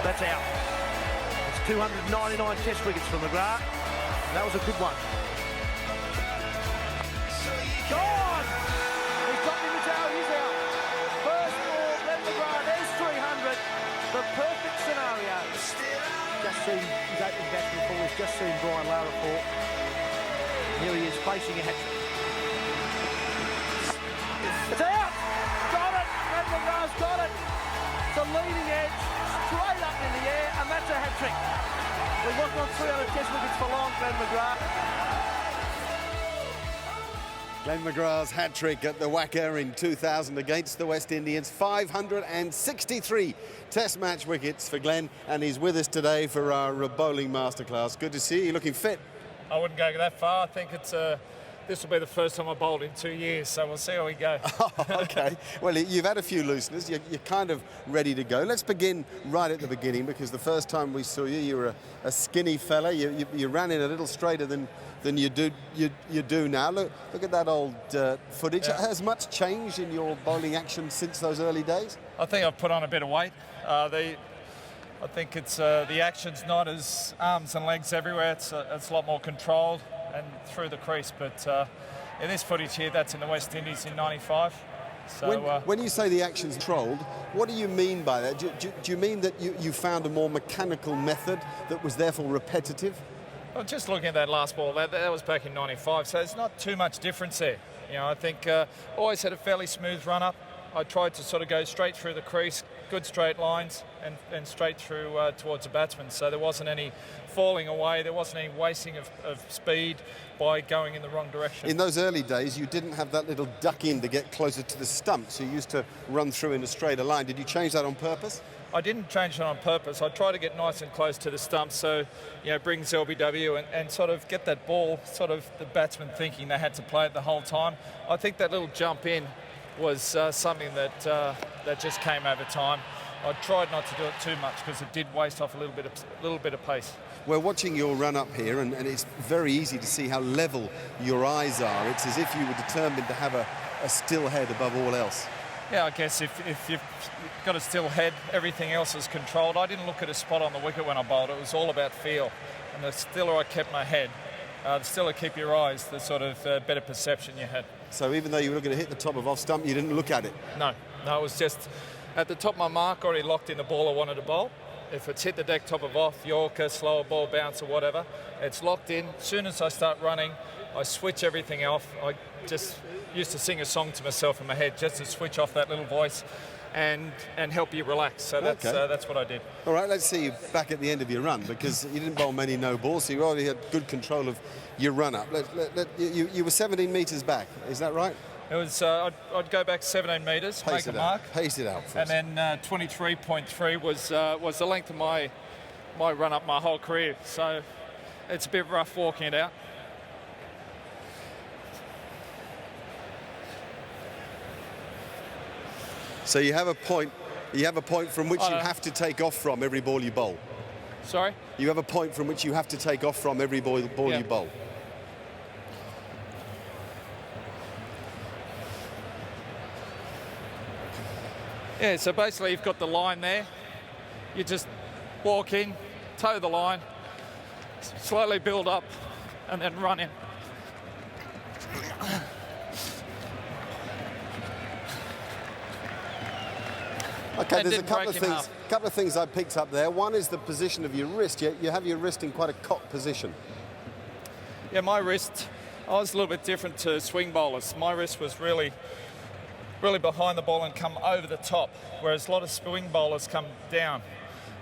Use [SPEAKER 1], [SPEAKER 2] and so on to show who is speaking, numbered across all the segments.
[SPEAKER 1] That's out. It's 299 test wickets from McGrath. That was a good one. God! He's got him, it's out, he's out. First ball, Glenn McGrath, there's 300. The perfect scenario. Just seen his opening batsman before, he's just seen Brian Lara fall. Here he is facing a hat-trick. It's out! Got it! Glenn McGrath's got it! It's a leading edge, straight up in the air, and that's a hat-trick. We're working on 300 test wickets for long, Glenn McGrath.
[SPEAKER 2] Glenn McGrath's hat-trick at the WACA in 2000 against the West Indians. 563 test match wickets for Glenn, and he's with us today for our bowling masterclass. Good to see you. You're looking fit.
[SPEAKER 3] I wouldn't go that far. I think it's this will be the first time I bowled in 2 years, so we'll see how we go.
[SPEAKER 2] Okay. Well, you've had a few looseners. You're kind of ready to go. Let's begin right at the beginning, because the first time we saw you, you were a skinny fella. You ran in a little straighter than you do now. Look at that old footage.
[SPEAKER 3] Yeah.
[SPEAKER 2] Has much changed in your bowling action since those early days?
[SPEAKER 3] I think I've put on a bit of weight. I think it's the action's not as arms and legs everywhere. It's a lot more controlled and through the crease. But in this footage here, that's in the West Indies in '95. So
[SPEAKER 2] when you say the action's controlled, what do you mean by that? Do you mean that you found a more mechanical method that was therefore repetitive?
[SPEAKER 3] Well, just looking at that last ball, that was back in '95, so there's not too much difference there. You know, I think always had a fairly smooth run up. I tried to sort of go straight through the crease, good straight lines, and straight through towards the batsman. So there wasn't any falling away, there wasn't any wasting of speed by going in the wrong direction.
[SPEAKER 2] In those early days, you didn't have that little duck in to get closer to the stump, so you used to run through in a straighter line. Did you change that on purpose?
[SPEAKER 3] I didn't change it on purpose. I tried to get nice and close to the stump, so bring LBW and sort of get that ball, sort of the batsman thinking they had to play it the whole time. I think that little jump in was something that just came over time. I tried not to do it too much because it did waste off a little bit of pace.
[SPEAKER 2] We're watching your run up here, and it's very easy to see how level your eyes are. It's as if you were determined to have a still head above all else.
[SPEAKER 3] Yeah, I guess if you've got a still head, everything else is controlled. I didn't look at a spot on the wicket when I bowled. It was all about feel. And the stiller I kept my head, the stiller keep your eyes, the sort of better perception you had.
[SPEAKER 2] So even though you were looking to hit the top of off stump, you didn't look at it?
[SPEAKER 3] No, it was just at the top of my mark, already locked in the ball I wanted to bowl. If it's hit the deck top of off, Yorker, slower ball, bounce or whatever, it's locked in. As soon as I start running, I switch everything off. I just used to sing a song to myself in my head just to switch off that little voice and help you relax. So that's what I did.
[SPEAKER 2] All right, let's see you back at the end of your run, because you didn't bowl many no balls, so you already had good control of your run up. You were 17 metres back, is that right?
[SPEAKER 3] It was. I'd go back 17 metres, make a mark.
[SPEAKER 2] Pace it out for us.
[SPEAKER 3] And then 23.3 was the length of my run up my whole career. So it's a bit rough walking it out.
[SPEAKER 2] So you have a point from which you have to take off from every ball you bowl.
[SPEAKER 3] Sorry?
[SPEAKER 2] You have a point from which you have to take off from every ball you bowl.
[SPEAKER 3] Yeah, so basically you've got the line there. You just walk in, toe the line, slowly build up, and then run in.
[SPEAKER 2] Okay, there's a couple of things I picked up there. One is the position of your wrist. You have your wrist in quite a cocked position.
[SPEAKER 3] Yeah, my wrist, I was a little bit different to swing bowlers. My wrist was really behind the ball and come over the top, whereas a lot of swing bowlers come down.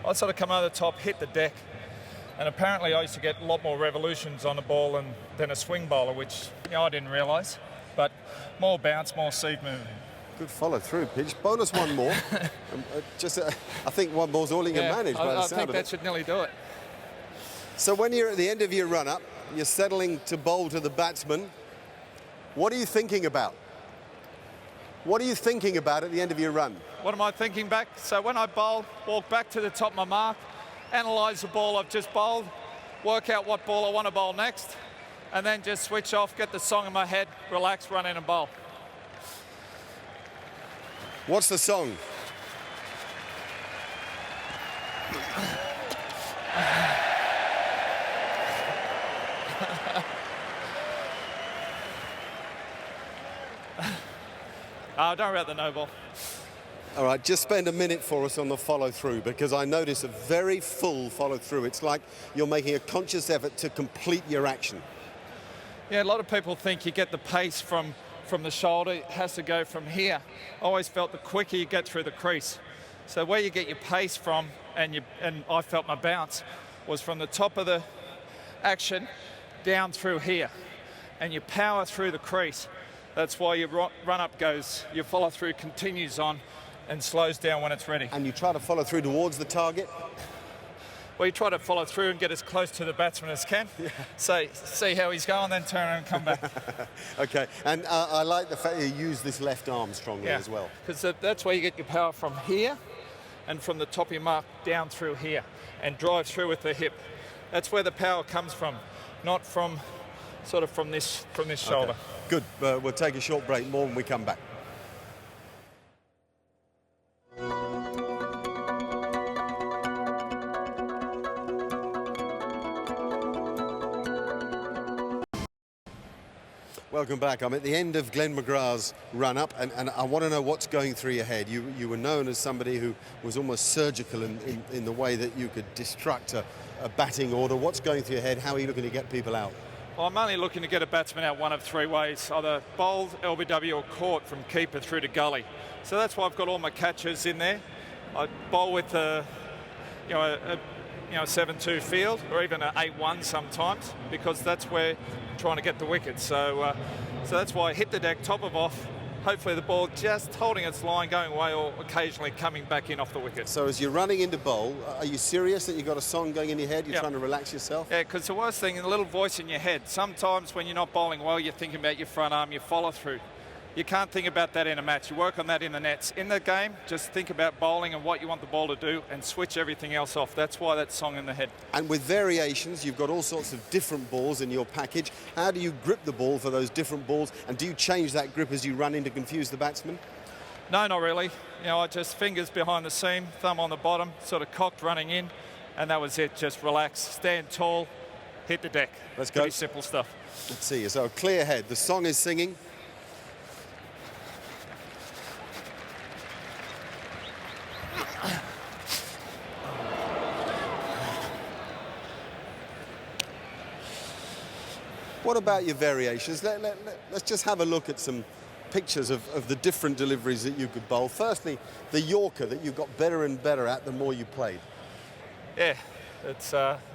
[SPEAKER 3] I sort of come over the top, hit the deck, and apparently I used to get a lot more revolutions on the ball than a swing bowler, which I didn't realise. But more bounce, more seed movement.
[SPEAKER 2] Good follow through, Pidge. Bonus one more. I think one ball's all you can manage by the sound of it.
[SPEAKER 3] I think that should nearly do it.
[SPEAKER 2] So when you're at the end of your run-up, you're settling to bowl to the batsman. What are you thinking about? What are you thinking about at the end of your run?
[SPEAKER 3] What am I thinking back? So when I bowl, walk back to the top of my mark, analyse the ball I've just bowled, work out what ball I want to bowl next, and then just switch off, get the song in my head, relax, run in and bowl.
[SPEAKER 2] What's the song?
[SPEAKER 3] Don't worry about the no ball.
[SPEAKER 2] All right, just spend a minute for us on the follow-through, because I notice a very full follow-through. It's like you're making a conscious effort to complete your action.
[SPEAKER 3] Yeah, a lot of people think you get the pace from the shoulder. It has to go from here. I always felt the quicker you get through the crease. So where you get your pace from, and I felt my bounce, was from the top of the action down through here. And you power through the crease. That's why your run-up goes, your follow-through continues on and slows down when it's ready.
[SPEAKER 2] And you try to follow through towards the target?
[SPEAKER 3] Well, you try to follow through and get as close to the batsman as can. Yeah. So see how he's going, then turn around and come back.
[SPEAKER 2] Okay, and I like the fact you use this left arm strongly as well.
[SPEAKER 3] Because that's where you get your power from here and from the top of your mark down through here and drive through with the hip. That's where the power comes from, not from sort of from this shoulder.
[SPEAKER 2] Good, we'll take a short break, more when we come back. Welcome back. I'm at the end of Glenn McGrath's run-up, and I want to know what's going through your head. You were known as somebody who was almost surgical in the way that you could destruct a batting order. What's going through your head? How are you looking to get people out?
[SPEAKER 3] Well, I'm only looking to get a batsman out one of three ways, either bowled, LBW or caught from keeper through to gully. So that's why I've got all my catches in there. I bowl with a 7-2 field, or even an 8-1 sometimes, because that's where I'm trying to get the wicket. So that's why I hit the deck, top of off. Hopefully the ball just holding its line, going away, or occasionally coming back in off the wicket.
[SPEAKER 2] So as you're running into bowl, are you serious that you've got a song going in your head? You're trying to relax yourself?
[SPEAKER 3] Yeah, because the worst thing is a little voice in your head. Sometimes when you're not bowling well, you're thinking about your front arm, your follow through. You can't think about that in a match. You work on that in the nets. In the game, just think about bowling and what you want the ball to do and switch everything else off. That's why that song in the head.
[SPEAKER 2] And with variations, you've got all sorts of different balls in your package. How do you grip the ball for those different balls? And do you change that grip as you run in to confuse the batsman?
[SPEAKER 3] No, not really. I just fingers behind the seam, thumb on the bottom, sort of cocked running in, and that was it. Just relax, stand tall, hit the deck.
[SPEAKER 2] Let's go.
[SPEAKER 3] Pretty simple stuff.
[SPEAKER 2] Let's see. So a clear head. The song is singing. What about your variations? Let's just have a look at some pictures of the different deliveries that you could bowl. Firstly, the Yorker that you got better and better at the more you played.
[SPEAKER 3] Yeah, that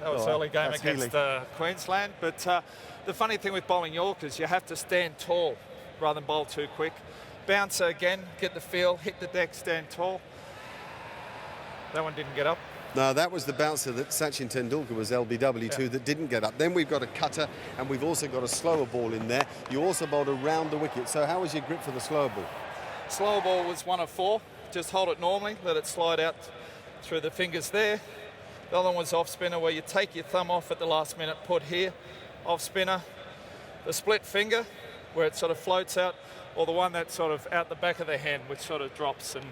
[SPEAKER 3] was early game against Queensland. But the funny thing with bowling Yorkers, you have to stand tall rather than bowl too quick. Bouncer again, get the feel, hit the deck, stand tall. That one didn't get up.
[SPEAKER 2] No, that was the bouncer that Sachin Tendulkar was LBW to that didn't get up. Then we've got a cutter, and we've also got a slower ball in there. You also bowled around the wicket. So how was your grip for the slower ball?
[SPEAKER 3] Slower ball was 1 of 4. Just hold it normally, let it slide out through the fingers there. The other one was off spinner, where you take your thumb off at the last minute, put here, off spinner. The split finger, where it sort of floats out, or the one that's sort of out the back of the hand, which sort of drops and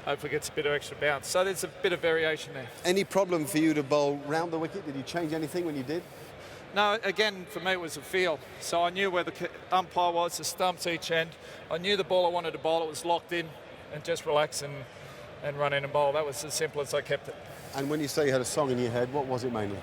[SPEAKER 3] hopefully gets a bit of extra bounce. So there's a bit of variation there.
[SPEAKER 2] Any problem for you to bowl round the wicket? Did you change anything when you did?
[SPEAKER 3] No, again, for me it was a feel. So I knew where the umpire was, the stumps each end. I knew the ball I wanted to bowl, it was locked in, and just relax and run in and bowl. That was as simple as I kept it.
[SPEAKER 2] And when you say you had a song in your head, what was it mainly?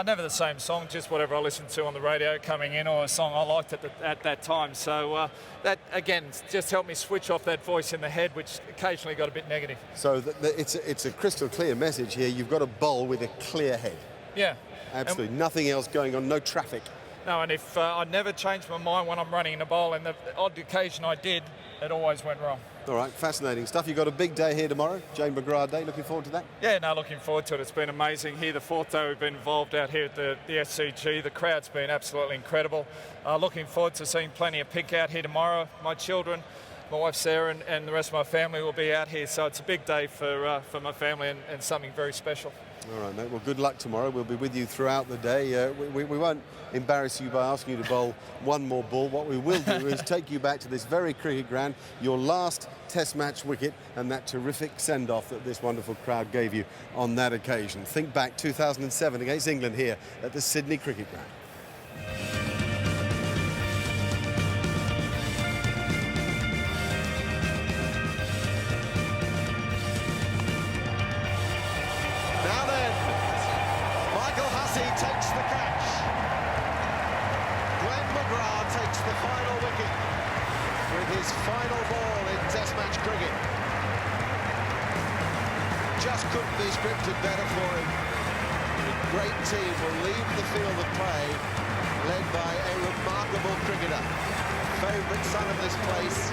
[SPEAKER 3] Never the same song, just whatever I listened to on the radio coming in, or a song I liked at that time. So that, again, just helped me switch off that voice in the head, which occasionally got a bit negative.
[SPEAKER 2] So it's a crystal clear message here. You've got a bowl with a clear head.
[SPEAKER 3] Yeah.
[SPEAKER 2] Absolutely. Nothing else going on, no traffic.
[SPEAKER 3] No, and if I never changed my mind when I'm running in a bowl, and the odd occasion I did, it always went wrong.
[SPEAKER 2] All right, fascinating stuff. You've got a big day here tomorrow, Jane McGrath Day. Looking forward to that?
[SPEAKER 3] Yeah, no, looking forward to it. It's been amazing here. The 4th day we've been involved out here at the SCG. The crowd's been absolutely incredible. Looking forward to seeing plenty of pink out here tomorrow. My children, my wife Sarah, and the rest of my family will be out here. So it's a big day for my family and something very special.
[SPEAKER 2] All right, mate. Well, good luck tomorrow. We'll be with you throughout the day. We won't embarrass you by asking you to bowl one more ball. What we will do is take you back to this very cricket ground, your last Test match wicket, and that terrific send-off that this wonderful crowd gave you on that occasion. Think back 2007 against England here at the Sydney Cricket Ground.
[SPEAKER 4] walking with his final ball in Test match cricket. Just couldn't be scripted better for him. A great team will leave the field of play, led by a remarkable cricketer, favourite son of this place.